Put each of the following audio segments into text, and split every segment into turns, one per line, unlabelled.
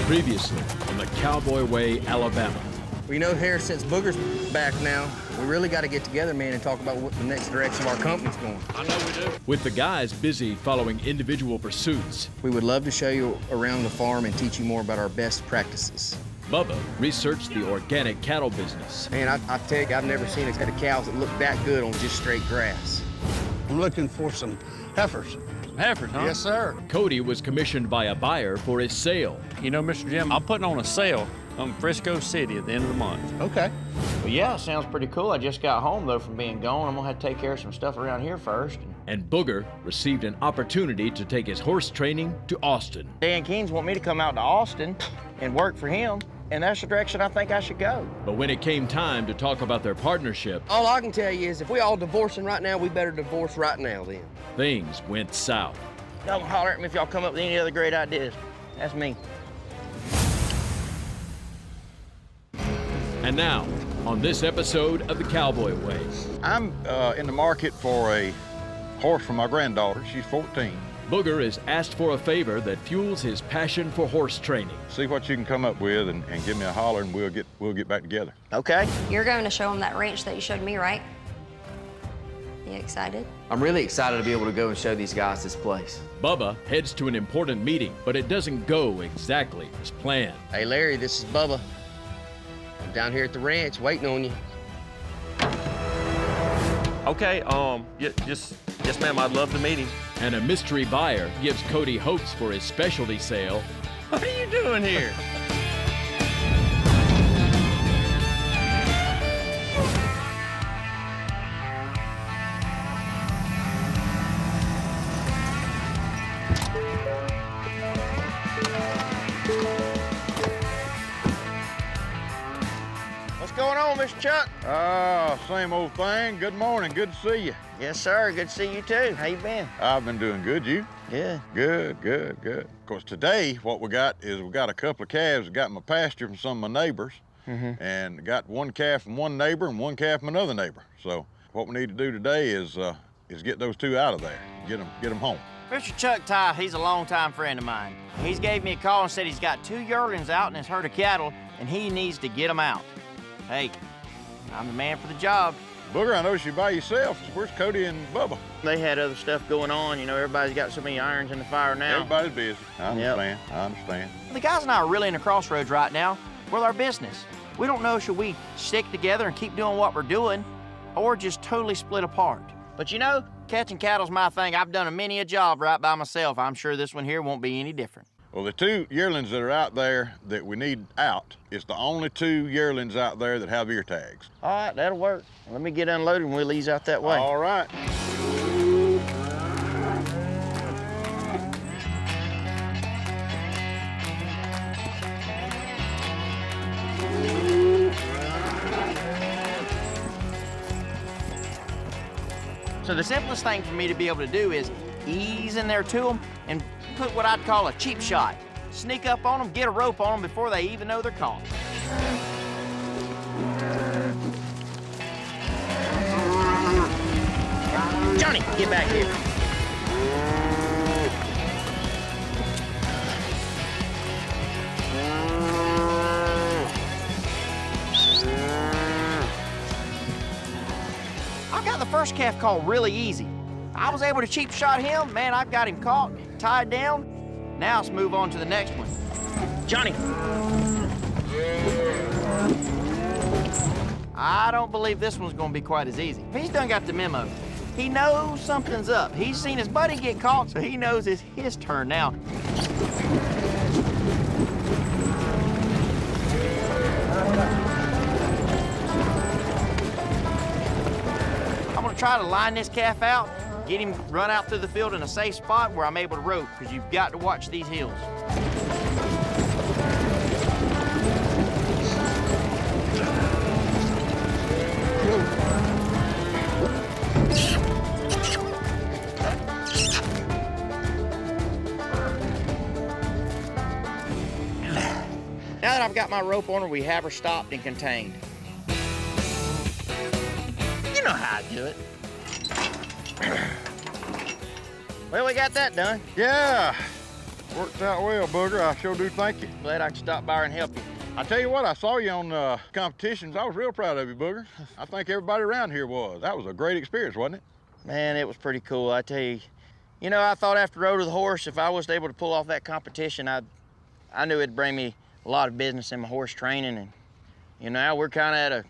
Previously on the Cowboy Way, Alabama.
We know here since Booger's back now, we really got to get together, man, and talk about what the next direction of our company's going.
I know we do.
With the guys busy following individual pursuits,
We would love to show you around the farm and teach you more about our best practices.
Bubba researched the organic cattle business.
Man, I tell you, I've never seen a set of cows that look that good on just straight grass.
I'm looking for some heifers.
Heifers, huh?
Yes, sir.
Cody was commissioned by a buyer for his sale.
You know, Mr. Jim, I'm putting on a sale on Frisco City at the end of the month.
Okay.
Well, yeah, sounds pretty cool. I just got home, though, from being gone. I'm gonna have to take care of some stuff around here first.
And Booger received an opportunity to take his horse training to Austin.
Dan Keynes want me to come out to Austin and work for him, and that's the direction I think I should go.
But when it came time to talk about their partnership,
All I can tell you is if we all divorcing right now, we better divorce right now then.
things went south.
Y'all can holler at me if y'all come up with any other great ideas. That's me.
And now, on this episode of the Cowboy Way,
I'm in the market for a horse for my granddaughter. She's 14.
Booger is asked for a favor that fuels his passion for horse training.
See what you can come up with and give me a holler and we'll get back together.
Okay.
You're going to show them that ranch that you showed me, right? You excited?
I'm really excited to be able to go and show these guys this place.
Bubba heads to an important meeting, but it doesn't go exactly as planned.
Hey, Larry, this is Bubba. I'm down here at the ranch waiting on you.
Okay, yes, ma'am, I'd love to meet him.
And a mystery buyer gives Cody hopes for his specialty sale.
What are you doing here?
What's going on, Mr. Chuck?
Same old thing. Good morning. Good to see you.
Yes, sir. Good to see you, too. How you been?
I've been doing good. You?
Yeah.
Good. Of course, today what we got a couple of calves that got my pasture from some of my neighbors. And got one calf from one neighbor and one calf from another neighbor. So what we need to do today is get those two out of there, get them home.
Mr. Chuck Ty, he's a longtime friend of mine. He's gave me a call and said he's got 2 yearlings out in his herd of cattle, and he needs to get them out. Hey, I'm the man for the job.
Booger, I noticed you by yourself. Where's Cody and Bubba?
They had other stuff going on. You know, everybody's got so many irons in the fire now.
Everybody's busy. I
Yep.
understand.
The guys and I are really in a crossroads right now with our business. We don't know, should we stick together and keep doing what we're doing, or just totally split apart? But you know, catching cattle's my thing. I've done many a job right by myself. I'm sure this one here won't be any different.
Well, the 2 yearlings that are out there that we need out is the only 2 yearlings out there that have ear tags.
All right, that'll work. Let me get unloaded and we'll ease out that way.
All right.
So the simplest thing for me to be able to do is ease in there to them and put what I'd call a cheap shot. Sneak up on them, get a rope on them before they even know they're caught. Johnny, get back here. I got the first calf call really easy. I was able to cheap shot him. Man, I've got him caught, tied down. Now let's move on to the next one. Johnny. I don't believe this one's gonna be quite as easy. He's done got the memo. He knows something's up. He's seen his buddy get caught, so he knows it's his turn now. I'm gonna try to line this calf out, get him run out through the field in a safe spot where I'm able to rope, because you've got to watch these hills. Now that I've got my rope on her, we have her stopped and contained. You know how I do it. Well, we got that done.
Yeah. Worked out well, Booger. I sure do thank you.
Glad I could stop by and help you.
I tell you what, I saw you on competitions. I was real proud of you, Booger. I think everybody around here was. That was a great experience, wasn't it?
Man, it was pretty cool, I tell you. You know, I thought after Road to the Horse, if I was able to pull off that competition, I knew it'd bring me a lot of business in my horse training. And, you know, we're kind of at a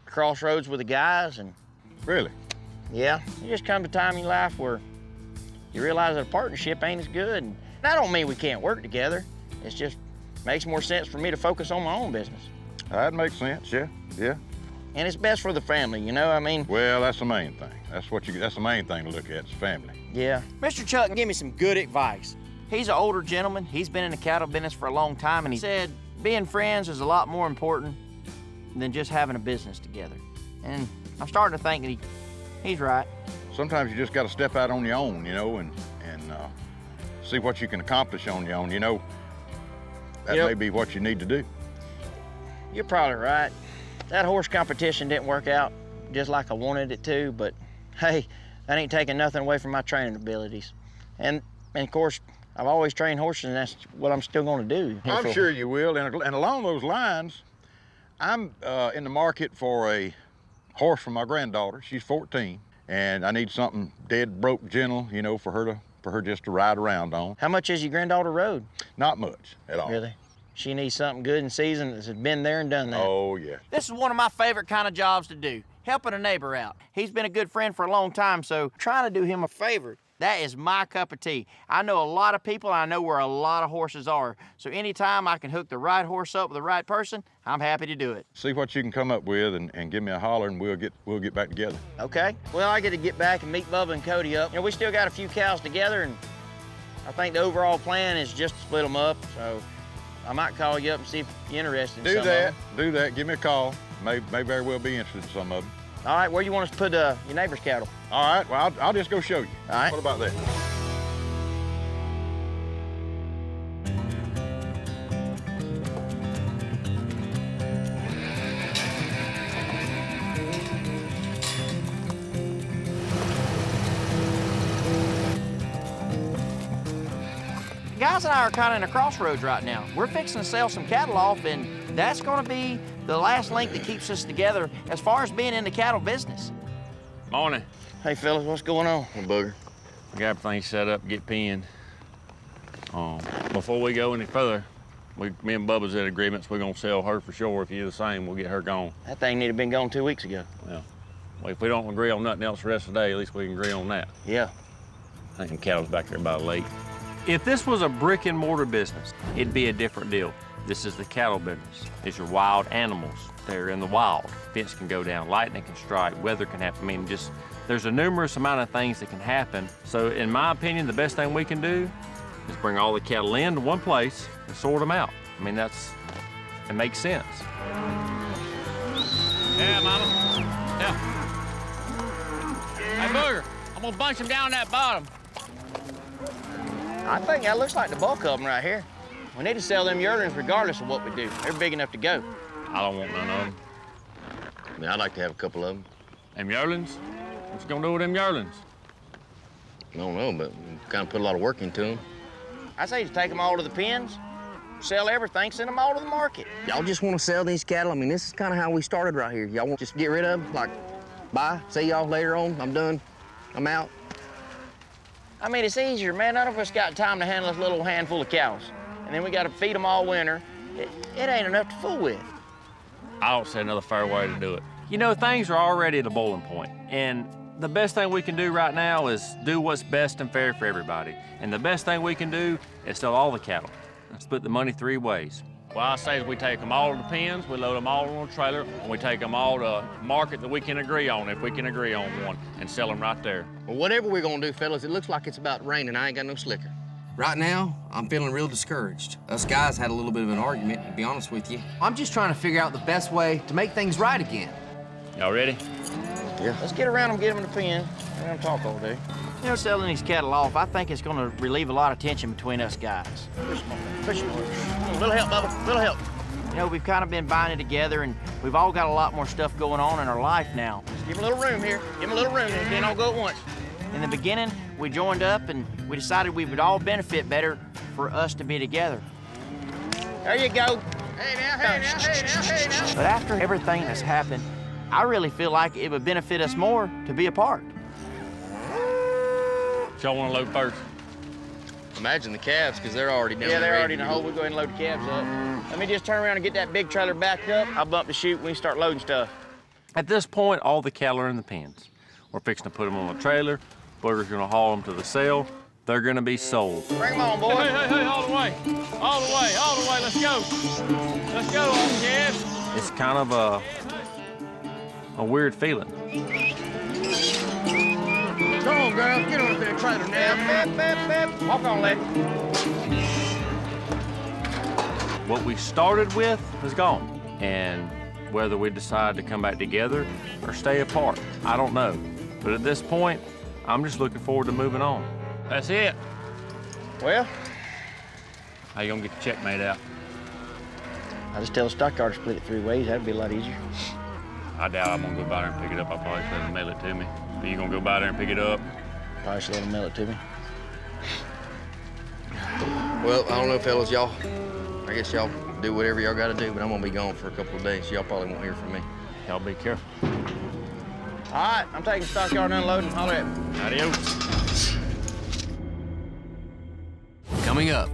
crossroads with the guys. And
Really?
yeah, it just comes a time in your life where you realize that a partnership ain't as good. And I don't mean we can't work together. It's just makes more sense for me to focus on my own business.
That makes sense, yeah, yeah.
And it's best for the family, you know? I mean,
Well, that's the main thing. That's the main thing to look at, is family.
yeah. Mr. Chuck gave me some good advice. He's an older gentleman. He's been in the cattle business for a long time, and he said being friends is a lot more important than just having a business together. And I'm starting to think that he's right.
Sometimes you just got to step out on your own, you know, and see what you can accomplish on your own. You know, that
Yep.
may be what you need to do.
You're probably right. That horse competition didn't work out just like I wanted it to, but hey, that ain't taking nothing away from my training abilities. And of course, I've always trained horses, and that's what I'm still going to do.
I'm sure you will. And along those lines, I'm in the market for a horse for my granddaughter. She's 14, and I need something dead broke gentle, you know, for her just to ride around on.
How much has your granddaughter rode?
Not much at all.
Really? She needs something good in season that's been there and done that.
Oh yeah.
This is one of my favorite kind of jobs to do, helping a neighbor out. He's been a good friend for a long time, so trying to do him a favor, that is my cup of tea. I know a lot of people, and I know where a lot of horses are. So anytime I can hook the right horse up with the right person, I'm happy to do it.
See what you can come up with, and give me a holler, and we'll get back together.
Okay? Well, I get to get back and meet Bubba and Cody up. You know, we still got a few cows together, and I think the overall plan is just to split them up. So I might call you up and see if you're interested in
Do
some of
that.
them.
Do that. Give me a call. May very well be interested in some of them.
All right, where you want us to put your neighbor's cattle?
All right. Well, I'll just go show you.
All right.
What about that?
Guys and I are kind of in a crossroads right now. We're fixing to sell some cattle off, and that's going to be the last link that keeps us together as far as being in the cattle business.
Morning.
Hey, fellas, what's going on?
Booger.
We got everything set up, get pinned. Before we go any further, me and Bubba's in agreements. We're gonna sell her for sure. If you're the same, we'll get her gone.
That thing need to have been gone 2 weeks ago.
Well, if we don't agree on nothing else the rest of the day, at least we can agree on that.
Yeah.
I think the cattle's back there about late.
If this was a brick and mortar business, it'd be a different deal. This is the cattle business. These are wild animals. They're in the wild. Fence can go down, lightning can strike, weather can happen. I mean, there's a numerous amount of things that can happen. So in my opinion, the best thing we can do is bring all the cattle into one place and sort them out. I mean, it makes sense.
Yeah, Mama. Yeah. Hey, Booger, I'm gonna bunch them down that bottom.
I think that looks like the bulk of them right here. We need to sell them yearlings regardless of what we do. They're big enough to go.
I don't want none of them.
I mean, I'd like to have a couple of them.
Them yearlings? What you gonna do with them yearlings?
I don't know, but we kind of put a lot of work into them.
I say to take them all to the pens, sell everything, send them all to the market.
Y'all just want to sell these cattle? I mean, this is kind of how we started right here. Y'all want to just get rid of them? Like, bye, see y'all later on, I'm done, I'm out?
I mean, it's easier, man. None of us got time to handle this little handful of cows. And then we got to feed them all winter. It ain't enough to fool with.
I don't see another fair way to do it.
You know, things are already at a boiling point, and the best thing we can do right now is do what's best and fair for everybody. And the best thing we can do is sell all the cattle and split the money 3 ways.
Well, I say is we take them all to the pens, we load them all on a trailer, and we take them all to a market that we can agree on, if we can agree on one, and sell them right there.
Well, whatever we're gonna do, fellas, it looks like it's about raining. I ain't got no slicker.
Right now, I'm feeling real discouraged. Us guys had a little bit of an argument, to be honest with you. I'm just trying to figure out the best way to make things right again.
Y'all ready?
Yeah.
Let's get around them, get them in the pen. We're gonna talk all day. You know, selling these cattle off, I think it's gonna relieve a lot of tension between us guys. Push them over, push them over. Come on, little help, Bubba, little help. You know, we've kind of been binding together, and we've all got a lot more stuff going on in our life now. Just give them a little room here. Give them a little room. They can't all go at once. In the beginning, we joined up and we decided we would all benefit better for us to be together. There you go.
Hey now, hey now, hey now, hey now.
But after everything that's happened, I really feel like it would benefit us more to be apart.
Y'all want to load first?
Imagine the calves, because they're already down
Yeah,
there
they're
ready
already in
to
the
go.
hole. We'll go ahead and load the calves up. Let me just turn around and get that big trailer backed up. I'll bump the chute when we start loading stuff.
At this point, all the cattle are in the pens. We're fixing to put them on the trailer. Booger's gonna haul them to the sale. They're gonna be sold.
Bring them on, boy.
Hey, all the way. All the way, all the way, let's go. Let's go, all the calves.
It's kind of a weird feeling.
Come on, girl, get on up in the trailer now.
Walk on, lady.
What we started with is gone. And whether we decide to come back together or stay apart, I don't know. But at this point, I'm just looking forward to moving on.
That's it.
Well,
How you gonna get the check made out?
I just tell the stockyard to split it 3 ways. That'd be a lot easier.
I doubt I'm gonna go by there and pick it up. I'll probably just let them mail it to me. But you gonna go by there and pick it up?
Probably should let them mail it to me.
Well, I don't know, fellas, y'all. I guess y'all do whatever y'all gotta do, but I'm gonna be gone for a couple of days. Y'all probably won't hear from me.
Y'all be careful.
All right, I'm taking stockyard and unloading. Holler at me.
Adios.
Coming up,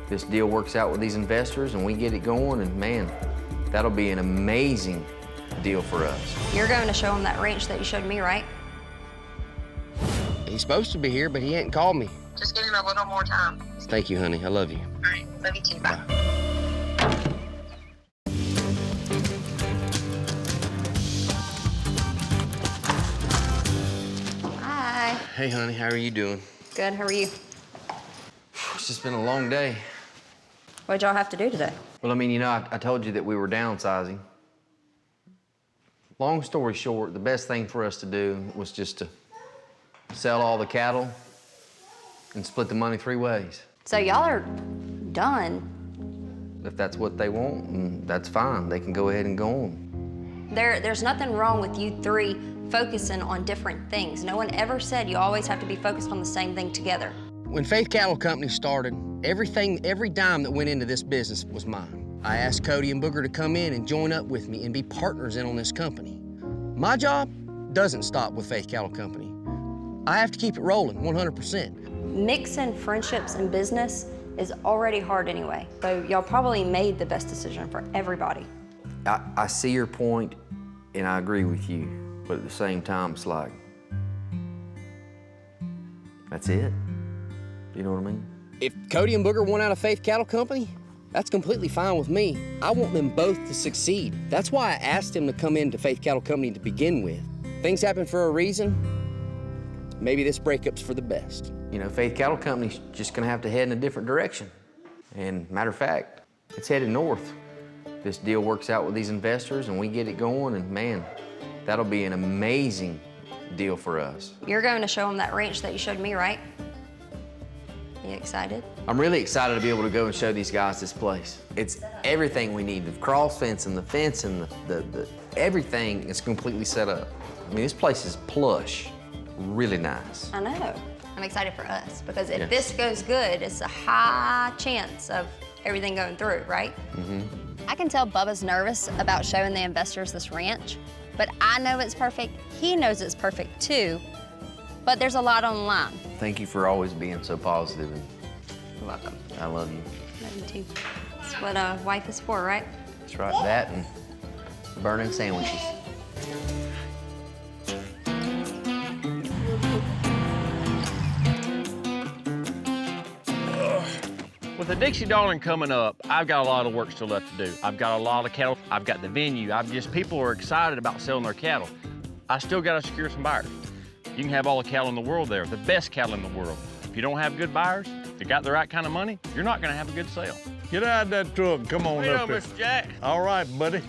this deal works out with these investors and we get it going, and man, that'll be an amazing deal for us.
You're going to show him that ranch that you showed me, right?
He's supposed to be here, but he ain't called me.
Just give him a little more time.
Thank you, honey. I love you.
All right, love you too. Bye.
Hi.
Hey, honey, how are you doing?
Good, how are you?
It's just been a long day.
What'd y'all have to do today?
Well, I mean, you know, I told you that we were downsizing. Long story short, the best thing for us to do was just to sell all the cattle and split the money 3 ways.
So y'all are done.
If that's what they want, that's fine. They can go ahead and go on.
There's nothing wrong with you 3 focusing on different things. No one ever said you always have to be focused on the same thing together.
When Faith Cattle Company started, every dime that went into this business was mine. I asked Cody and Booger to come in and join up with me and be partners in on this company. My job doesn't stop with Faith Cattle Company. I have to keep it rolling 100%.
Mixing friendships and business is already hard anyway, so y'all probably made the best decision for everybody.
I see your point, and I agree with you, but at the same time, it's like, that's it. You know what I mean?
If Cody and Booger want out of Faith Cattle Company, that's completely fine with me. I want them both to succeed. That's why I asked them to come into Faith Cattle Company to begin with. Things happen for a reason. Maybe this breakup's for the best.
You know, Faith Cattle Company's just gonna have to head in a different direction. And matter of fact, it's headed north. This deal works out with these investors and we get it going, and man, that'll be an amazing deal for us.
You're going to show him that ranch that you showed me, right? You excited?
I'm really excited to be able to go and show these guys this place. It's everything we need. The cross fence and the everything is completely set up. I mean, this place is plush, really nice.
I know. I'm excited for us because if
Yes.
this goes good, it's a high chance of everything going through, right?
Mm-hmm.
I can tell Bubba's nervous about showing the investors this ranch, but I know it's perfect. He knows it's perfect too, but there's a lot on the line.
Thank you for always being so positive, and
You're welcome.
I love you.
Love you too. That's what a wife is for, right?
That's right, that and burning sandwiches.
With the Dixie Darling coming up, I've got a lot of work still left to do. I've got a lot of cattle. I've got the venue. People are excited about selling their cattle. I still got to secure some buyers. You can have all the cattle in the world there, the best cattle in the world. If you don't have good buyers, if you got the right kind of money, you're not going to have a good sale.
Get out of that truck and come on
Wait
up
on,
here.
Mr. Jack.
All right, buddy.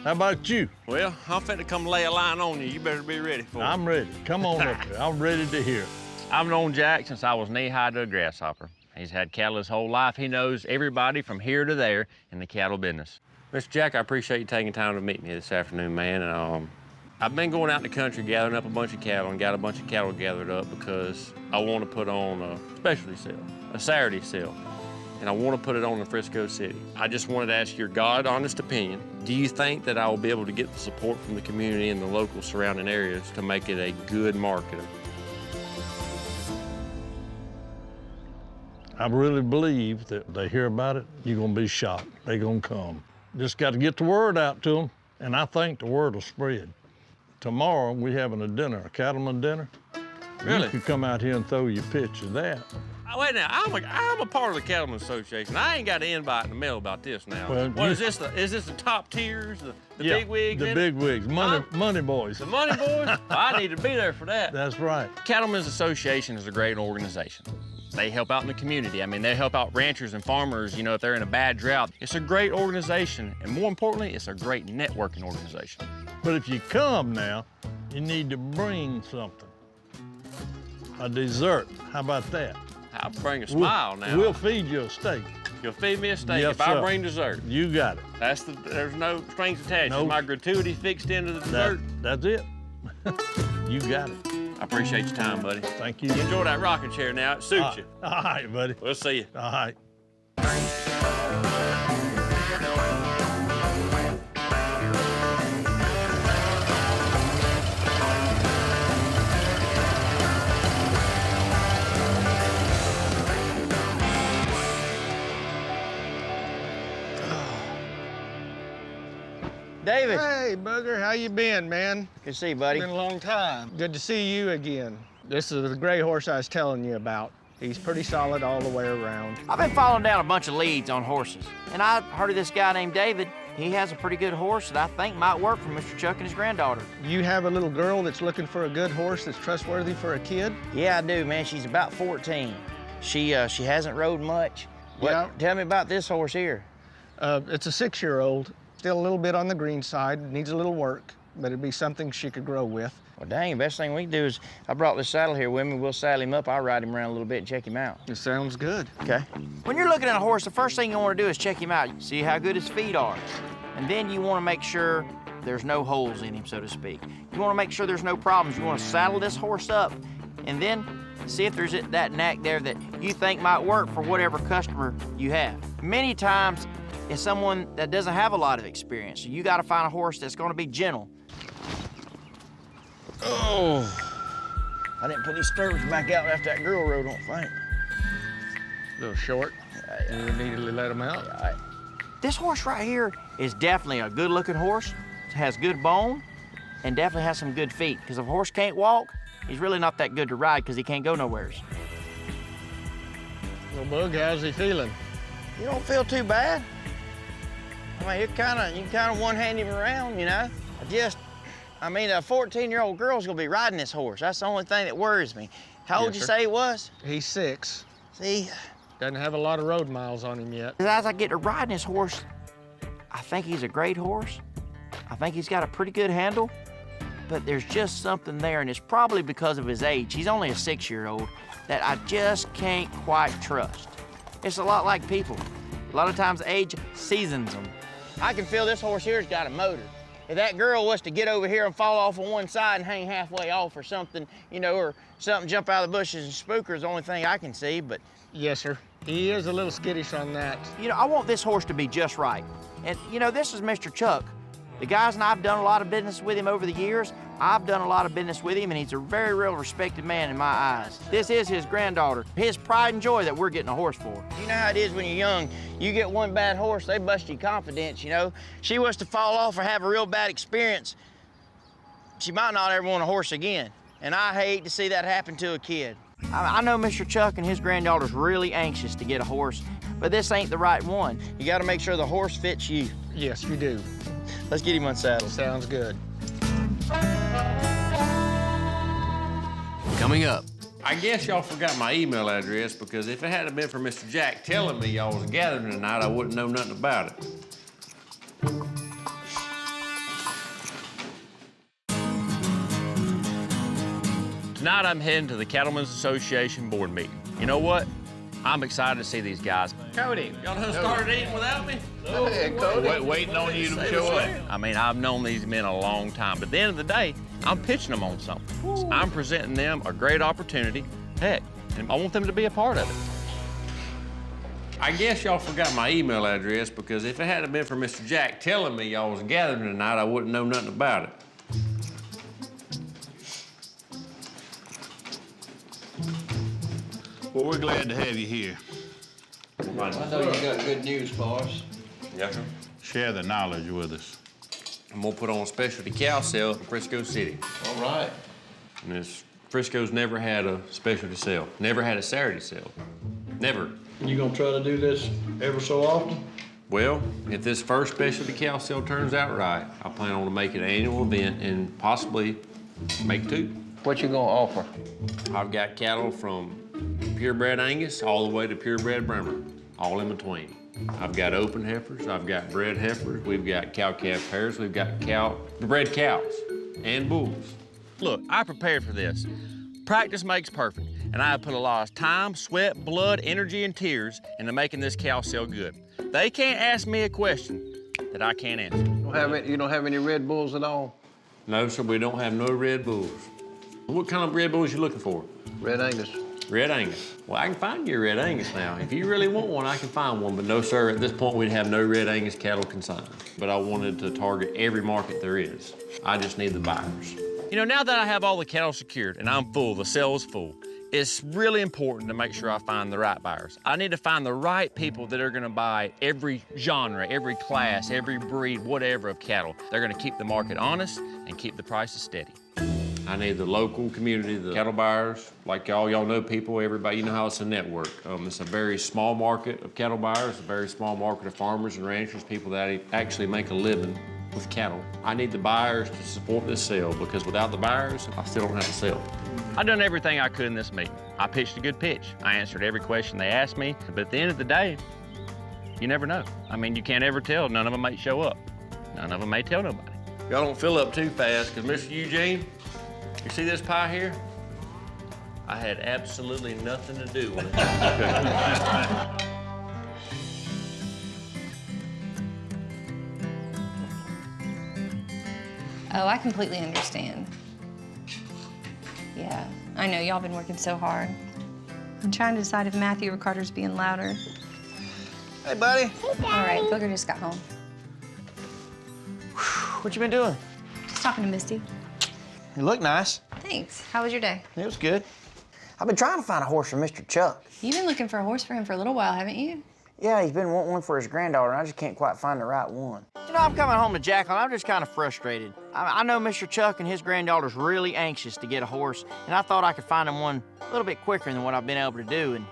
How about you?
Well, I'm finna come lay a line on you. You better be ready for it.
I'm ready. Come on up here. I'm ready to hear.
I've known Jack since I was knee-high to a grasshopper. He's had cattle his whole life. He knows everybody from here to there in the cattle business. Mr. Jack, I appreciate you taking time to meet me this afternoon, man.
I've been going out in the country gathering up a bunch of cattle and got a bunch of cattle gathered up because I want to put on a specialty sale, a Saturday sale, and I want to put it on in Frisco City. I just wanted to ask your God-honest opinion. Do you think that I will be able to get the support from the community and the local surrounding areas to make it a good marketer?
I really believe that if they hear about it, you're gonna be shocked. They're gonna come. Just got to get the word out to them, and I think the word will spread. Tomorrow, we having a dinner, a cattleman dinner.
Really?
You can come out here and throw your pitch of that.
Oh, wait now, I'm a part of the Cattlemen's Association. I ain't got an invite in the mail about this now.
Well,
What is this? Is this the top tiers, the
Yeah,
big wigs?
the
in
big
it?
wigs, money boys.
The money boys? I need to be there for that.
That's right.
Cattlemen's Association is a great organization. They help out in the community. I mean, they help out ranchers and farmers, you know, if they're in a bad drought. It's a great organization, and more importantly, it's a great networking organization.
But if you come now, you need to bring something. A dessert. How about that?
I'll bring a smile now.
We'll feed you a steak.
You'll feed me a steak
Yes,
if I
sir.
bring dessert.
You got it.
There's no strings attached.
Nope.
Is my gratuity fixed into the dessert?
That's it. You got it.
I appreciate your time, buddy.
Thank you.
You enjoy that rocking chair now. It suits you.
All right, buddy.
We'll see you.
All right.
David.
Hey, Booger, how you been, man?
Good to see you, buddy.
Been a long time. Good to see you again. This is the gray horse I was telling you about. He's pretty solid all the way around.
I've been following down a bunch of leads on horses, and I heard of this guy named David. He has a pretty good horse that I think might work for Mr. Chuck and his granddaughter.
You have a little girl that's looking for a good horse that's trustworthy for a kid?
Yeah, I do, man. She's about 14. She hasn't rode much.
Yeah.
Tell me about this horse here.
It's a 6-year-old. Still a little bit on the green side, needs a little work, but it'd be something she could grow with.
Well, dang, best thing we can do is, I brought this saddle here with me. We'll saddle him up. I'll ride him around a little bit and check him out.
It sounds good.
Okay. When you're looking at a horse, the first thing you want to do is check him out. See how good his feet are. And then you want to make sure there's no holes in him, so to speak. You want to make sure there's no problems. You want to saddle this horse up and then see if there's that knack there that you think might work for whatever customer you have. Many times, it's someone that doesn't have a lot of experience. So you got to find a horse that's going to be gentle. Oh, I didn't put these stirrups back out after that girl rode, I don't think.
A little short. You immediately let him out.
All right. This horse right here is definitely a good-looking horse. It has good bone and definitely has some good feet. Because if a horse can't walk, he's really not that good to ride because he can't go nowheres.
Well, Bug, how's he feeling?
You don't feel too bad. I mean, you can kind of one-hand him around, you know. I mean, a 14-year-old girl's gonna be riding this horse. That's the only thing that worries me. How old
Yes,
you
sir.
say he was?
He's 6.
See,
Doesn't have a lot of road miles on him yet.
as I get to riding this horse, I think he's a great horse. I think he's got a pretty good handle, but there's just something there, and it's probably because of his age. He's only a 6-year-old that I just can't quite trust. It's a lot like people. A lot of times age seasons them. I can feel this horse here's got a motor. If that girl was to get over here and fall off on one side and hang halfway off or something, you know, or something jump out of the bushes and spook her is the only thing I can see, but
Yes, sir. He is a little skittish on that.
you know, I want this horse to be just right. And, you know, this is Mr. Chuck. The guys and I have done a lot of business with him over the years. I've done a lot of business with him, and he's a very real respected man in my eyes. This is his granddaughter, his pride and joy that we're getting a horse for. You know how it is when you're young. You get one bad horse, they bust your confidence, you know. She was to fall off or have a real bad experience, she might not ever want a horse again. And I hate to see that happen to a kid. I know Mr. Chuck and his granddaughter's really anxious to get a horse, but this ain't the right one. You gotta make sure the horse fits you.
Yes, you do.
Let's get him unsaddled.
Sounds good.
Coming up,
I guess y'all forgot my email address because if it hadn't been for Mr. Jack telling me y'all was gathering tonight, I wouldn't know nothing about it.
Tonight I'm heading to the Cattlemen's Association board meeting. You know what? I'm excited to see these guys. Cody, y'all done started eating without me?
Waiting on you to show up.
I mean, I've known these men a long time, but at the end of the day, I'm pitching them on something. I'm presenting them a great opportunity. Heck, and I want them to be a part of it.
I guess y'all forgot my email address because if it hadn't been for Mr. Jack telling me y'all was gathering tonight, I wouldn't know nothing about it.
Well, we're glad to have you here.
I know you got good news for us. Yes, sir.
Share the knowledge with us.
I'm gonna put on a specialty cow sale in Frisco City.
All right.
And Frisco's never had a specialty sale, never had a Saturday sale, never.
You gonna try to do this ever so often?
Well, if this first specialty cow sale turns out right, I plan on to make it an annual event and possibly make 2.
What you gonna offer?
I've got cattle from purebred Angus all the way to purebred Bremer, all in between. I've got open heifers, I've got bred heifers, we've got cow-calf pairs, we've got bred cows and bulls.
Look, I prepared for this. Practice makes perfect, and I have put a lot of time, sweat, blood, energy, and tears into making this cow sale good. They can't ask me a question that I can't answer.
You don't have any Red Bulls at all?
No, sir, we don't have no Red Bulls. What kind of Red Bulls you looking for?
Red Angus.
Red Angus. Well, I can find you a Red Angus now. If you really want one, I can find one. But no, sir, at this point, we'd have no Red Angus cattle consigned. But I wanted to target every market there is. I just need the buyers.
You know, now that I have all the cattle secured and I'm full, the sale is full, it's really important to make sure I find the right buyers. I need to find the right people that are gonna buy every genre, every class, every breed, whatever of cattle. They're gonna keep the market honest and keep the prices steady.
I need the local community, the cattle buyers, like y'all know people, everybody, you know how it's a network. It's a very small market of cattle buyers, a very small market of farmers and ranchers, people that actually make a living with cattle. I need the buyers to support this sale because without the buyers, I still don't have a sale.
I've done everything I could in this meeting. I pitched a good pitch. I answered every question they asked me, but at the end of the day, you never know. I mean, you can't ever tell. None of them may show up. None of them may tell nobody.
Y'all don't fill up too fast, because Mr. Eugene, you see this pie here? I had absolutely nothing to do with it.
Oh, I completely understand. Yeah, I know, y'all been working so hard. I'm trying to decide if Matthew or Carter's being louder.
Hey, buddy.
All right, Booger just got home.
What you been doing?
Just talking to Misty.
You look nice.
Thanks. How was your day?
It was good. I've been trying to find a horse for Mr. Chuck.
You've been looking for a horse for him for a little while, haven't you?
Yeah, he's been wanting one for his granddaughter, and I just can't quite find the right one. You know, I'm coming home to Jacqueline. I'm just kind of frustrated. I know Mr. Chuck and his granddaughter's really anxious to get a horse, and I thought I could find him one a little bit quicker than what I've been able to do, and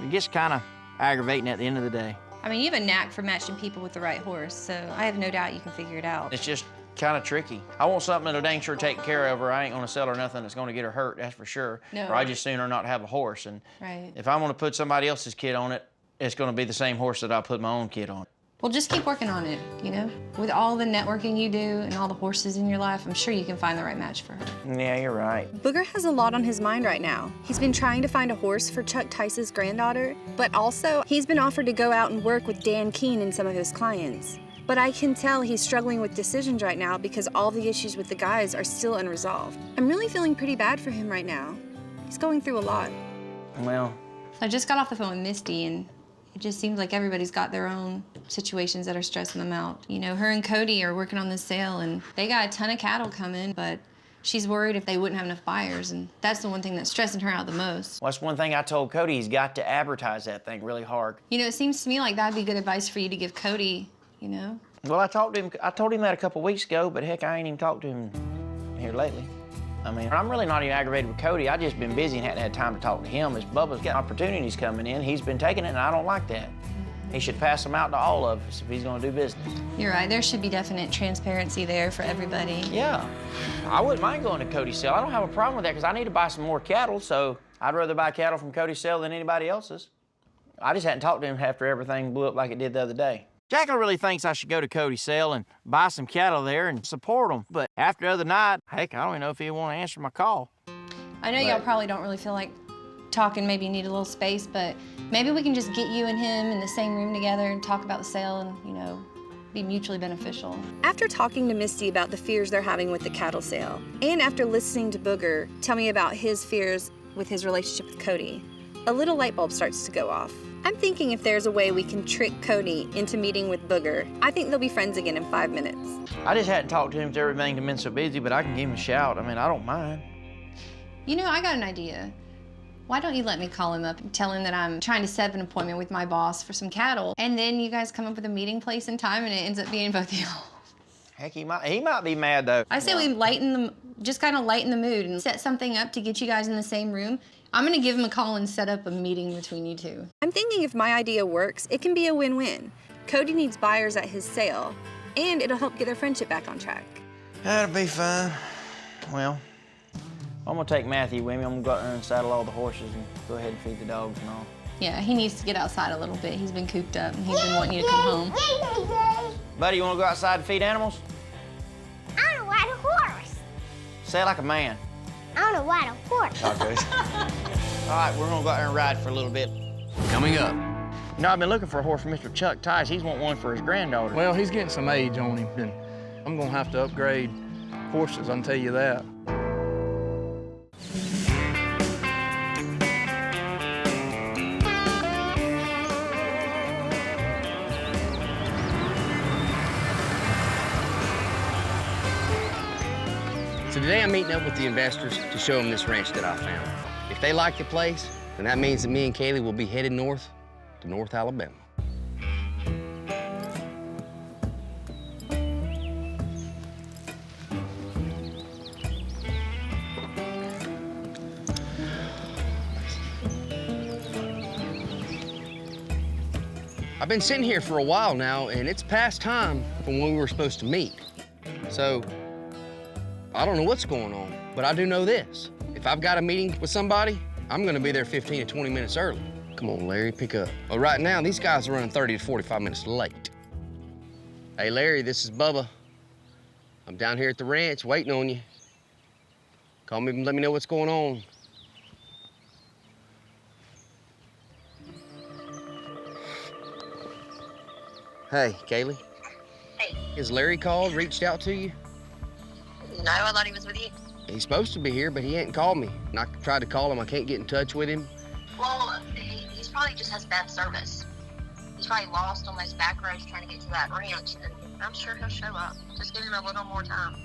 it gets kind of aggravating at the end of the day.
I mean, you have a knack for matching people with the right horse, so I have no doubt you can figure it out.
It's just kind of tricky. I want something that'll dang sure take care of her. I ain't gonna sell her nothing that's gonna get her hurt, that's for sure.
No.
Or I just sooner not have a horse. And
Right.
if I want to put somebody else's kid on it, it's gonna be the same horse that I put my own kid on.
Well, just keep working on it, you know? With all the networking you do and all the horses in your life, I'm sure you can find the right match for her.
Yeah, you're right.
Booger has a lot on his mind right now. He's been trying to find a horse for Chuck Tice's granddaughter, but also he's been offered to go out and work with Dan Keene and some of his clients. But I can tell he's struggling with decisions right now because all the issues with the guys are still unresolved. I'm really feeling pretty bad for him right now. He's going through a lot.
Well,
I just got off the phone with Misty, and it just seems like everybody's got their own situations that are stressing them out. You know, her and Cody are working on this sale, and they got a ton of cattle coming, but she's worried if they wouldn't have enough buyers, and that's the one thing that's stressing her out the most.
well, that's one thing I told Cody. He's got to advertise that thing really hard.
You know, it seems to me like that'd be good advice for you to give Cody, you know?
Well, I told him that a couple weeks ago, but heck, I ain't even talked to him here lately. I mean, I'm really not even aggravated with Cody. I just been busy and hadn't had time to talk to him. As Bubba's got opportunities coming in, he's been taking it, and I don't like that. He should pass them out to all of us if he's gonna do business.
You're right, there should be definite transparency there for everybody.
Yeah, I wouldn't mind going to Cody's sale. I don't have a problem with that because I need to buy some more cattle, so I'd rather buy cattle from Cody's sale than anybody else's. I just hadn't talked to him after everything blew up like it did the other day. Jacqueline really thinks I should go to Cody's sale and buy some cattle there and support him. But after the other night, heck, I don't even know if he'd want to answer my call.
I know y'all probably don't really feel like talking maybe you need a little space, but maybe we can just get you and him in the same room together and talk about the sale and, you know, be mutually beneficial.
After talking to Misty about the fears they're having with the cattle sale, and after listening to Booger tell me about his fears with his relationship with Cody, a little light bulb starts to go off. I'm thinking if there's a way we can trick Cody into meeting with Booger, I think they'll be friends again in 5 minutes.
I just hadn't talked to him since everything had been so busy, but I can give him a shout. I mean, I don't mind.
You know, I got an idea. Why don't you let me call him up and tell him that I'm trying to set up an appointment with my boss for some cattle, and then you guys come up with a meeting place and time, and it ends up being both of y'all.
Heck, he might be mad though.
I say we just kind of lighten the mood and set something up to get you guys in the same room. I'm gonna give him a call and set up a meeting between you two.
I'm thinking if my idea works, it can be a win-win. Cody needs buyers at his sale, and it'll help get their friendship back on track.
That'll be fine. Well, I'm gonna take Matthew with me. I'm gonna go out there and saddle all the horses and go ahead and feed the dogs and all.
Yeah, he needs to get outside a little bit. He's been cooped up and he's been wanting you to come home.
Buddy, you wanna go outside and feed animals?
I want to ride a horse.
Say it like a man.
I want to ride a horse.
Okay. All right, we're gonna go out there and ride for a little bit.
Coming up.
You know, I've been looking for a horse for Mr. Chuck Tice. He's want one for his granddaughter.
Well, he's getting some age on him, and I'm gonna have to upgrade horses, I can tell you that.
So today I'm meeting up with the investors to show them this ranch that I found. If they like the place, then that means that me and Kaylee will be headed north to North Alabama. I've been sitting here for a while now, and it's past time from when we were supposed to meet. So, I don't know what's going on, but I do know this. If I've got a meeting with somebody, I'm gonna be there 15 to 20 minutes early. Come on, Larry, pick up. Well, right now, these guys are running 30 to 45 minutes late. Hey, Larry, this is Bubba. I'm down here at the ranch waiting on you. Call me and let me know what's going on. Hey, Kaylee.
Hey.
Has Larry called, reached out to you?
No, I thought he was with you.
He's supposed to be here, but he hadn't called me. And I tried to call him, I can't get in touch with him.
Well, he's probably just has bad service. He's probably lost on those back roads trying to get to that ranch, and I'm sure he'll show up. Just give him a little more time.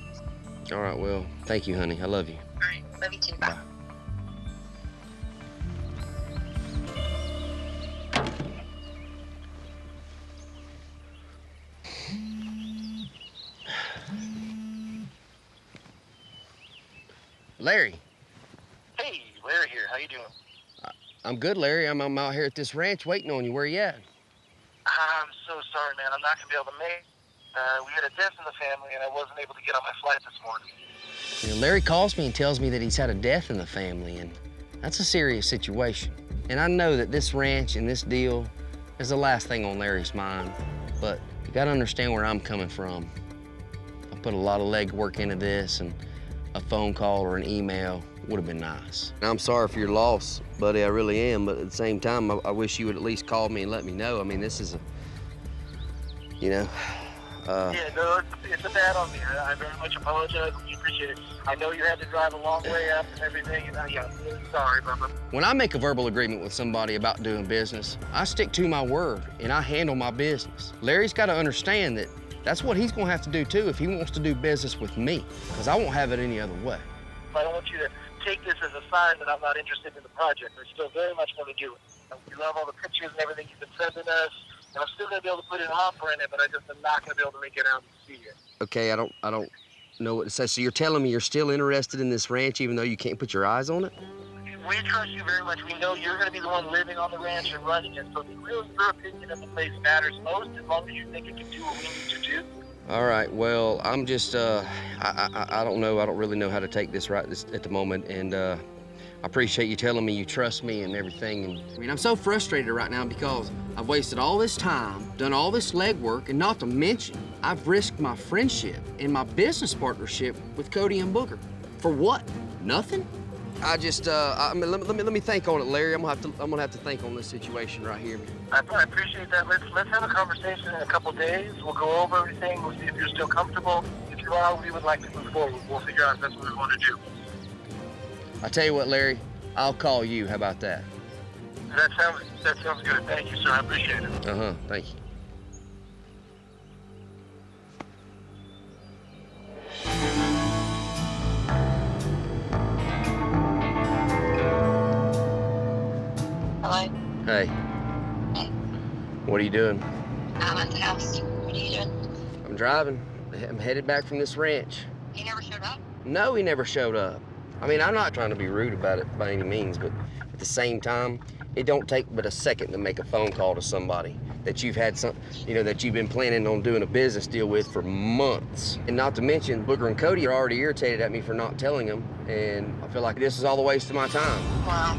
All right, well, thank you, honey. I love you.
All right, love you too. Bye.
Larry.
Hey, Larry here. How you doing?
I'm good, Larry. I'm out here at this ranch waiting on you. Where you at?
I'm so sorry, man. I'm not going to be able to make we had a death in the family, and I wasn't able to get on my flight this morning.
You know, Larry calls me and tells me that he's had a death in the family, and that's a serious situation. And I know that this ranch and this deal is the last thing on Larry's mind, but you got to understand where I'm coming from. I put a lot of legwork into this, and a phone call or an email would have been nice. I'm sorry for your loss, buddy, I really am, but at the same time, I wish you would at least call me and let me know. I mean, this is a, you know,
yeah, no, it's a bad on me. I very much apologize. We appreciate it. I know you had to drive a long way up and everything, and yeah, I'm really sorry, Bubba.
When I make a verbal agreement with somebody about doing business, I stick to my word and I handle my business. Larry's got to understand that that's what he's gonna have to do too if he wants to do business with me, because I won't have it any other way.
I don't want you to take this as a sign that I'm not interested in the project. I still very much want to do it. We love all the pictures and everything you've been sending us, and I'm still gonna be able to put an offer in it, but I just am not gonna be able to make it out and see it.
Okay, I don't know what to say. So you're telling me you're still interested in this ranch even though you can't put your eyes on it?
We trust you very much. We know you're going to be the one living on the ranch and running it, so really your opinion of the place matters most as long as you think it can do what we need to do.
All right, well, I'm just, I don't know. I don't really know how to take this at the moment, and I appreciate you telling me you trust me and everything. And I mean, I'm so frustrated right now because I've wasted all this time, done all this legwork, and not to mention, I've risked my friendship and my business partnership with Cody and Booger. For what? Nothing? I just, let me think on it, Larry. I'm gonna have to think on this situation right here.
I appreciate that. Let's have a conversation in a couple days. We'll go over everything. We'll see if you're still comfortable. If you are, we would like to move forward. We'll figure out if that's what we want to do.
I tell you what, Larry, I'll call you. How about that?
That sounds good. Thank you, sir. I appreciate it.
Thank you.
Hello?
Hey.
Hey.
What are you doing?
I'm at the house. What are you doing?
I'm driving. I'm headed back from this ranch.
He never showed up?
No, he never showed up. I mean, I'm not trying to be rude about it by any means, but at the same time, it don't take but a second to make a phone call to somebody that you've had that you've been planning on doing a business deal with for months. And not to mention, Booger and Cody are already irritated at me for not telling them, and I feel like this is all a waste of my time.
Well,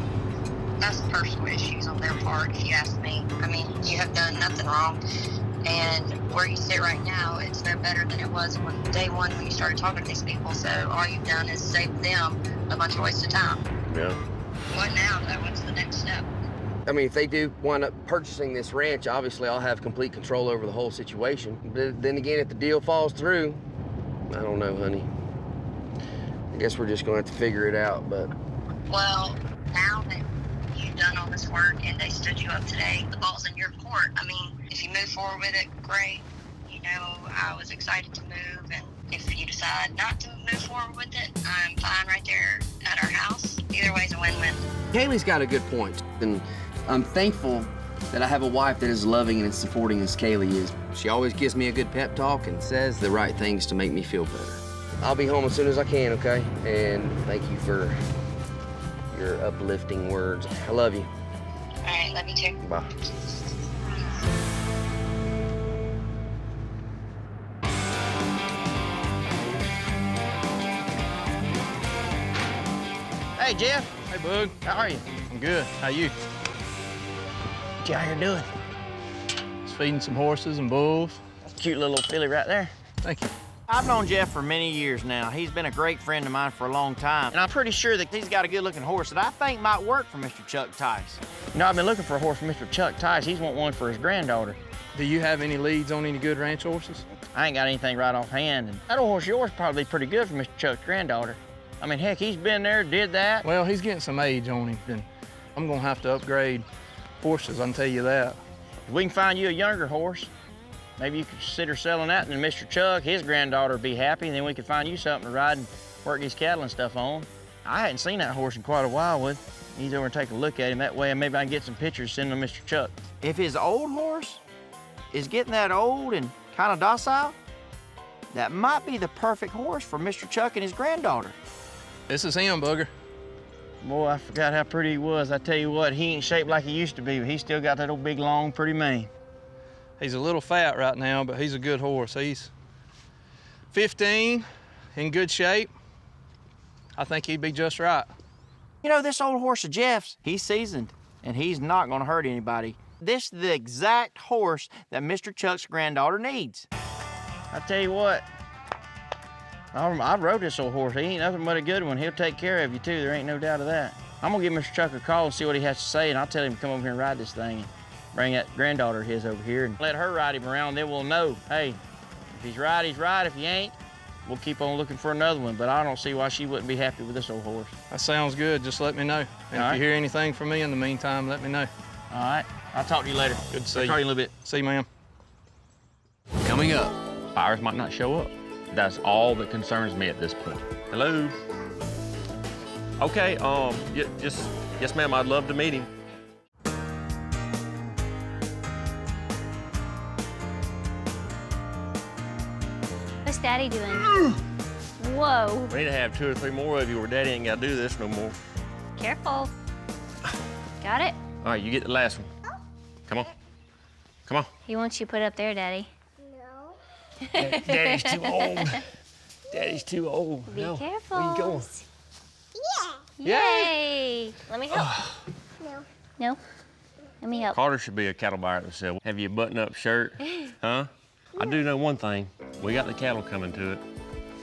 that's personal issues on their part, if you ask me. I mean, you have done nothing wrong. And where you sit right now, it's no better than it was when day one when you started talking to these people. So all you've done is save them a bunch of wasted time.
Yeah.
What now, though? What's the next step?
I mean, if they do wind up purchasing this ranch, obviously I'll have complete control over the whole situation. But then again, if the deal falls through, I don't know, honey. I guess we're just gonna have to figure it out, but...
Well, now that you've done all this work and they stood you up today, the ball's in your court. I mean, if you move forward with it, great. You know, I was excited to move, and if you decide not to move forward with it, I'm fine right there at our house. Either way's a win-win.
Kaylee's got a good point, and I'm thankful that I have a wife that is loving and supporting as Kaylee is. She always gives me a good pep talk and says the right things to make me feel better. I'll be home as soon as I can, okay? And thank you for your uplifting words. I love you.
All right, love you too.
Bye.
Hey, Jeff.
Hey, Boog.
How are you?
I'm good. How you?
What you out here doing?
Just feeding some horses and bulls.
Cute little filly right there.
Thank you.
I've known Jeff for many years now. He's been a great friend of mine for a long time. And I'm pretty sure that he's got a good-looking horse that I think might work for Mr. Chuck Tice. You know, I've been looking for a horse for Mr. Chuck Tice. He's want one for his granddaughter.
Do you have any leads on any good ranch horses?
I ain't got anything right offhand. And that old horse of yours probably pretty good for Mr. Chuck's granddaughter. I mean, heck, he's been there, did that.
Well, he's getting some age on him, and I'm gonna have to upgrade horses, I can tell you that.
If we can find you a younger horse, maybe you could consider selling that, and then Mr. Chuck, his granddaughter, would be happy, and then we could find you something to ride and work these cattle and stuff on. I hadn't seen that horse in quite a while, Wood. He's over and take a look at him. That way, maybe I can get some pictures, send them to Mr. Chuck. If his old horse is getting that old and kind of docile, that might be the perfect horse for Mr. Chuck and his granddaughter.
This is him, Booger.
Boy, I forgot how pretty he was. I tell you what, he ain't shaped like he used to be, but he's still got that old big, long, pretty mane.
He's a little fat right now, but he's a good horse. He's 15, in good shape. I think he'd be just right.
You know, this old horse of Jeff's, he's seasoned, and he's not gonna hurt anybody. This is the exact horse that Mr. Chuck's granddaughter needs. I tell you what, I rode this old horse. He ain't nothing but a good one. He'll take care of you, too. There ain't no doubt of that. I'm gonna give Mr. Chuck a call and see what he has to say, and I'll tell him to come over here and ride this thing and bring that granddaughter of his over here and let her ride him around. Then we'll know, hey, if he's right, he's right. If he ain't, we'll keep on looking for another one. But I don't see why she wouldn't be happy with this old horse.
That sounds good. Just let me know. And if you hear anything from me in the meantime, let me know.
All right. I'll talk to you later.
Good to see
you. I'll talk to you in a little bit.
See you, ma'am.
Coming up.
Buyers might not show up. That's all that concerns me at this point. Hello? Okay, yes, ma'am, I'd love to meet him.
What's Daddy doing? Whoa.
We need to have 2 or 3 more of you or Daddy ain't got to do this no more.
Careful. Got it?
All right, you get the last one. Come on. Come on.
He wants you put up there, Daddy.
Daddy's too old. Daddy's too old.
Be careful.
Where you going?
Yeah. Yay. Let me help. No. No? Let me help.
Carter should be a cattle buyer at the sale. Have you a button-up shirt? Huh? I do know one thing. We got the cattle coming to it.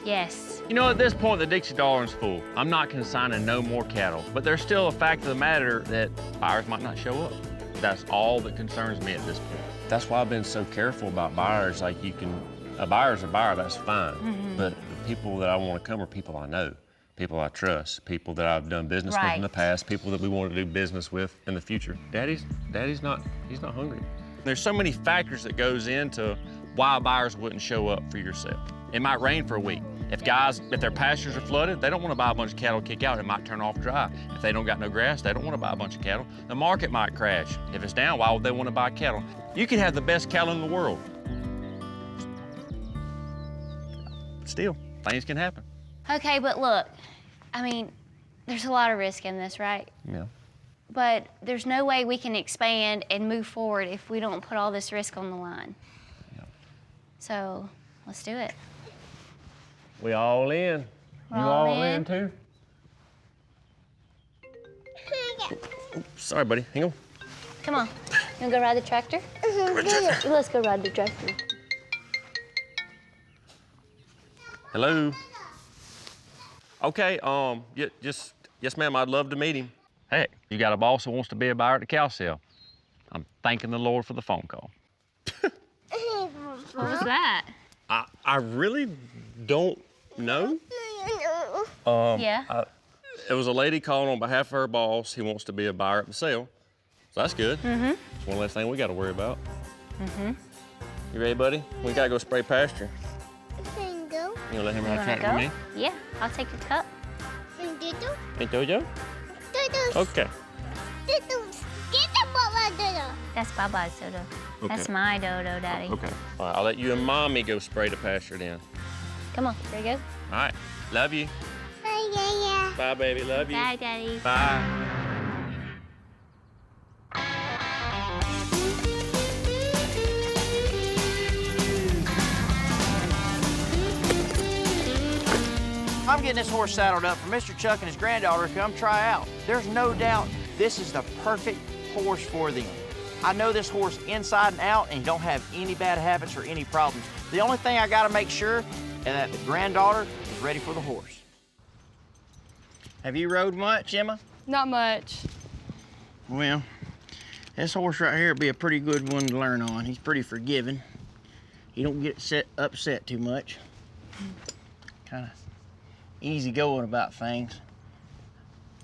Yes.
You know, at this point, the Dixie Darling's full. I'm not consigning no more cattle, but there's still a fact of the matter that buyers might not show up. That's all that concerns me at this point.
That's why I've been so careful about buyers. Like a buyer's a buyer, that's fine. But the people that I want to come are people I know, people I trust, people that I've done business with in the past, people that we want to do business with in the future. Daddy's not hungry.
There's so many factors that goes into why buyers wouldn't show up for your sale. It might rain for a week. If their pastures are flooded, they don't want to buy a bunch of cattle, kick out. It might turn off dry. If they don't got no grass, they don't want to buy a bunch of cattle. The market might crash. If it's down, why would they want to buy cattle? You can have the best cattle in the world. Still, things can happen.
Okay, but look, I mean, there's a lot of risk in this, right?
Yeah.
But there's no way we can expand and move forward if we don't put all this risk on the line.
Yeah.
So, let's do it.
We all in.
We're all in.
too? Sorry, buddy. Hang on.
Come on. You wanna go ride the tractor? Let's go ride the tractor.
Hello? Okay, yes, ma'am, I'd love to meet him. Heck, you got a boss who wants to be a buyer at the cow sale. I'm thanking the Lord for the phone call.
What was that?
I really don't know.
Yeah.
It was a lady calling on behalf of her boss. He wants to be a buyer at the sale. So that's good. It's one less thing we got to worry about. You ready, buddy? We got to go spray pasture.
Can go.
You gonna let him
You
ride
wanna
tractor with me?
Yeah, I'll take the cup.
Hey, Jojo? Okay.
That's Baba's Dodo.
Okay.
That's my Dodo, Daddy.
Okay. All right, I'll let you and Mommy go spray the pasture then.
Come on, there you go.
All right. Love you. Bye, baby. Love you.
Bye, Daddy.
Bye.
I'm getting this horse saddled up for Mr. Chuck and his granddaughter to come try out. There's no doubt this is the perfect horse for them. I know this horse inside and out and don't have any bad habits or any problems. The only thing I gotta make sure is that the granddaughter is ready for the horse. Have you rode much, Emma?
Not much.
Well, this horse right here would be a pretty good one to learn on. He's pretty forgiving. He don't get upset too much. Kind of easy going about things.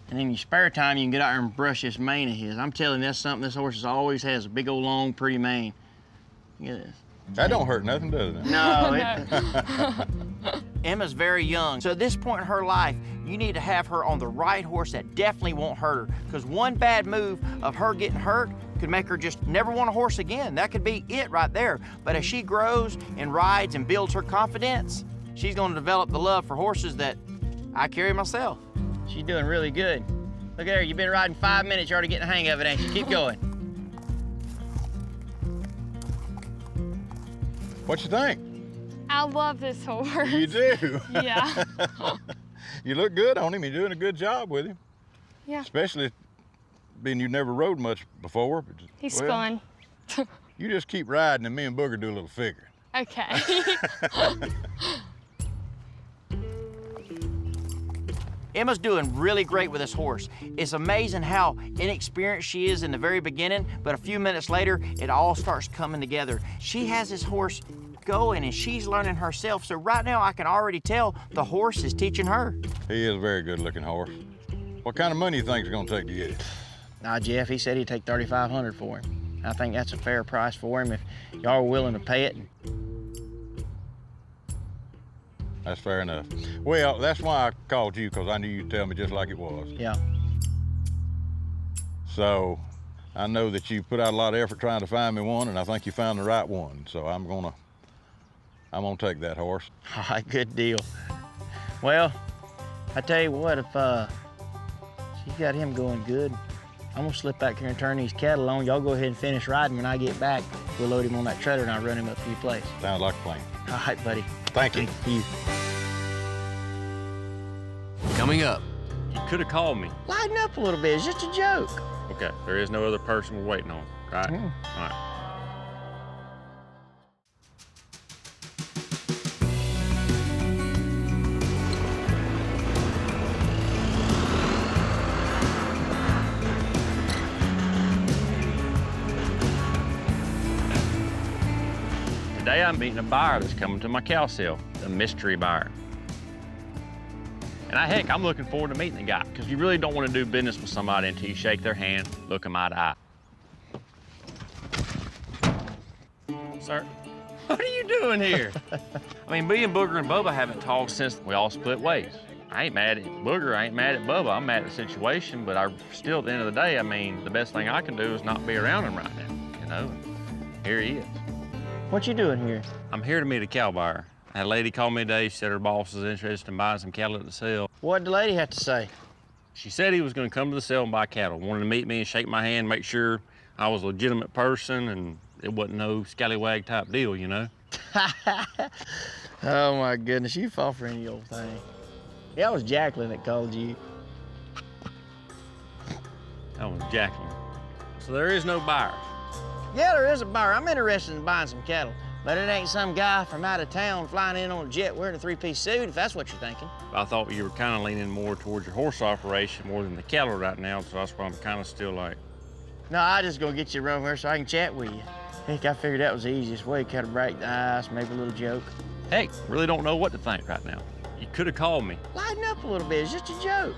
And in your spare time, you can get out there and brush this mane of his. I'm telling you, that's something this horse always has, a big old long, pretty mane. Look at this.
That don't hurt nothing, does it?
No. Emma's very young, so at this point in her life, you need to have her on the right horse that definitely won't hurt her, because one bad move of her getting hurt could make her just never want a horse again. That could be it right there. But as she grows and rides and builds her confidence, she's going to develop the love for horses that I carry myself. She's doing really good. Look at her, you've been riding 5 minutes, you're already getting the hang of it, ain't you? Keep going.
What you think?
I love this horse.
You do?
Yeah.
You look good on him. You're doing a good job with him.
Yeah.
Especially being you never rode much before.
He's
well,
fun.
You just keep riding and me and Booger do a little figuring.
Okay.
Emma's doing really great with this horse. It's amazing how inexperienced she is in the very beginning, but a few minutes later, it all starts coming together. She has this horse going and she's learning herself. So right now, I can already tell the horse is teaching her.
He is a very good looking horse. What kind of money you think it's gonna take to get it?
Nah, Jeff, he said he'd take $3,500 for him. I think that's a fair price for him if y'all are willing to pay it.
That's fair enough. Well, that's why I called you, because I knew you'd tell me just like it was.
Yeah.
So, I know that you put out a lot of effort trying to find me one, and I think you found the right one. So I'm gonna take that horse.
All right, good deal. Well, I tell you what, if she's got him going good, I'm gonna slip back here and turn these cattle on. Y'all go ahead and finish riding. When I get back, we'll load him on that trailer and I'll run him up to your place.
Sounds like a plan.
All right, buddy.
Thank you.
Thank you.
Coming up.
You could have called me.
Lighten up a little bit. It's just a joke.
Okay, there is no other person we're waiting on, right? All right. Today I'm meeting a buyer that's coming to my cow sale, a mystery buyer. And heck, I'm looking forward to meeting the guy, because you really don't want to do business with somebody until you shake their hand, look them eye to eye. Sir, what are you doing here? I mean, me and Booger and Bubba haven't talked since we all split ways. I ain't mad at Booger, I ain't mad at Bubba, I'm mad at the situation, but still, at the end of the day, I mean, the best thing I can do is not be around him right now, you know? Here he is.
What you doing here?
I'm here to meet a cow buyer. I had a lady call me today. She said her boss is interested in buying some cattle at the sale.
What'd the lady have to say?
She said he was going to come to the sale and buy cattle. Wanted to meet me and shake my hand, make sure I was a legitimate person and it wasn't no scallywag type deal, you know?
Oh my goodness, you fall for any old thing. Yeah, it was Jacqueline that called you.
That was Jacqueline. So there is no buyer.
Yeah, there is a buyer. I'm interested in buying some cattle. But it ain't some guy from out of town flying in on a jet wearing a three-piece suit, if that's what you're thinking.
I thought you were kind of leaning more towards your horse operation more than the cattle right now, so that's why I'm kind of still like...
No, I just gonna get you around here so I can chat with you. Heck, I figured that was the easiest way, kind of break the ice, maybe a little joke.
Hey, really don't know what to think right now. You could have called me.
Lighten up a little bit, it's just a joke.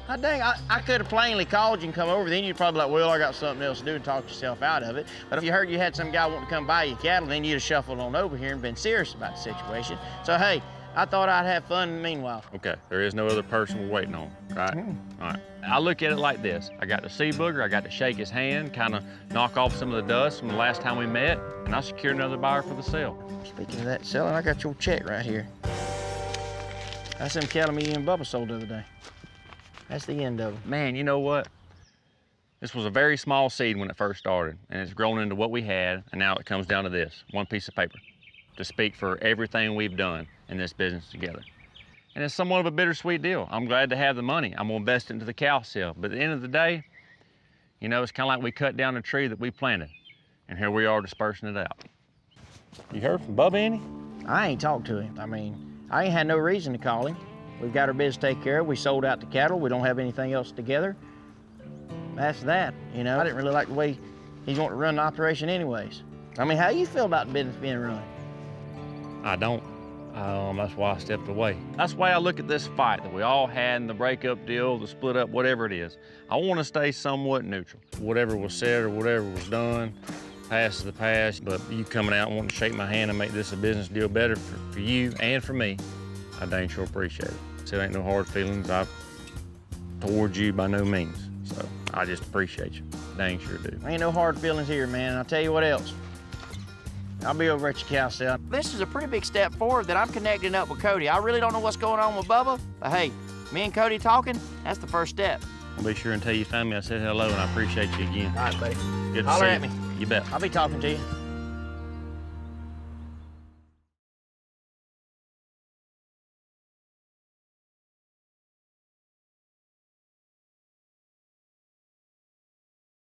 Oh, dang, I could have plainly called you and come over, then you'd probably be like, well, I got something else to do and talk yourself out of it. But if you heard you had some guy wanting to come buy you cattle, then you'd have shuffled on over here and been serious about the situation. So, hey, I thought I'd have fun meanwhile.
Okay, there is no other person we're waiting on, right? All right. I look at it like this. I got to see Booger, I got to shake his hand, kind of knock off some of the dust from the last time we met, and I secured another buyer for the sale.
Speaking of that selling, I got your check right here. That's them cattle me and Bubba sold the other day. That's the end of it.
Man, you know what? This was a very small seed when it first started, and it's grown into what we had, and now it comes down to this, one piece of paper, to speak for everything we've done in this business together. And it's somewhat of a bittersweet deal. I'm glad to have the money. I'm gonna invest it into the cow sale. But at the end of the day, you know, it's kind of like we cut down a tree that we planted, and here we are dispersing it out. You heard from Bubba any?
I ain't talked to him. I mean, I ain't had no reason to call him. We've got our business to take care of. We sold out the cattle. We don't have anything else together. That's that, you know. I didn't really like the way he's wanting to run the operation anyways. I mean, how you feel about the business being run?
I don't. That's why I stepped away. That's why I look at this fight that we all had in the breakup deal, the split up, whatever it is. I want to stay somewhat neutral. Whatever was said or whatever was done, past is the past, but you coming out and wanting to shake my hand and make this a business deal better for you and for me, I dang sure appreciate it. So it ain't no hard feelings towards you by no means. So I just appreciate you. Dang sure do.
Ain't no hard feelings here, man. I'll tell you what else. I'll be over at your cow sale. This is a pretty big step forward that I'm connecting up with Cody. I really don't know what's going on with Bubba, but hey, me and Cody talking, that's the first step.
I'll be sure and tell your family I said hello and I appreciate you again.
All right, buddy.
Good to
Holler
see
at
you.
me.
You bet.
I'll be talking to you.